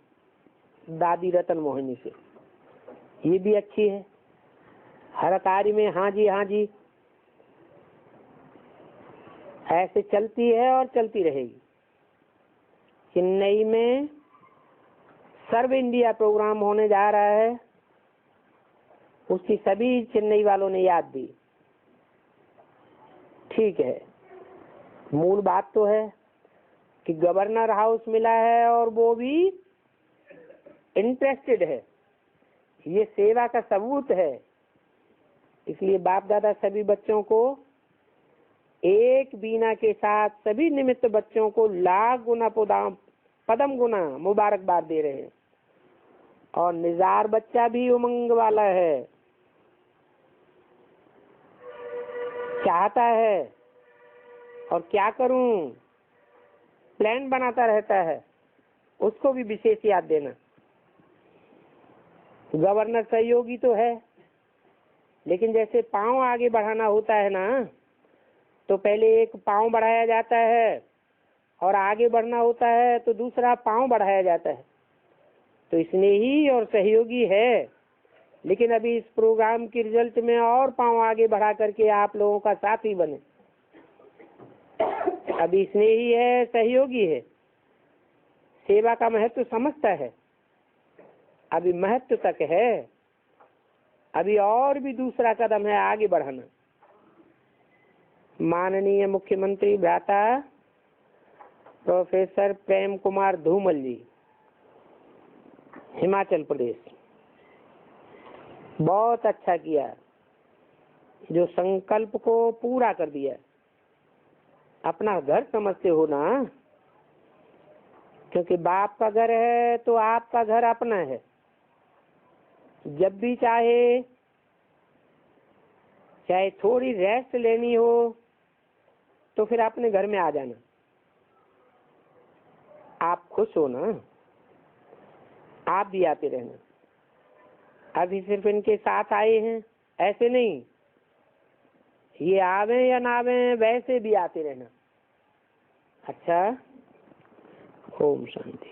दादी रतन मोहिनी से, ये भी अच्छी है। हर कार्य में हाँ जी हाँ जी ऐसे चलती है और चलती रहेगी। चेन्नई में सर्व इंडिया प्रोग्राम होने जा रहा है, उसकी सभी चेन्नई वालों ने याद दी। ठीक है, मूल बात तो है कि गवर्नर हाउस मिला है और वो भी इंटरेस्टेड है, ये सेवा का सबूत है। इसलिए बाप दादा सभी बच्चों को एक बीना के साथ सभी निमित्त बच्चों को लाख गुना पदम गुना मुबारकबाद दे रहे हैं। और निजार बच्चा भी उमंग वाला है, चाहता है और क्या करूं प्लान बनाता रहता है, उसको भी विशेष याद देना। गवर्नर सहयोगी तो है, लेकिन जैसे पांव आगे बढ़ाना होता है ना, तो पहले एक पांव बढ़ाया जाता है और आगे बढ़ना होता है तो दूसरा पांव बढ़ाया जाता है। तो स्नेही और सहयोगी है, लेकिन अभी इस प्रोग्राम के रिजल्ट में और पांव आगे बढ़ा करके आप लोगों का साथी बने। अभी स्नेही है, सहयोगी है, सेवा का महत्व समझता है, अभी महत्व तक है, अभी और भी दूसरा कदम है आगे बढ़ाना। माननीय मुख्यमंत्री भ्राता प्रोफेसर प्रेम कुमार धूमल जी, हिमाचल प्रदेश, बहुत अच्छा किया जो संकल्प को पूरा कर दिया। अपना घर समझते हो ना, क्योंकि बाप का घर है तो आपका घर अपना है। जब भी चाहे थोड़ी रेस्ट लेनी हो तो फिर अपने घर में आ जाना। आप खुश हो ना, आप भी आते रहना। अभी सिर्फ इनके साथ आए हैं ऐसे नहीं, ये आवे या ना आवे वैसे भी आते रहना। अच्छा, ओम शांति।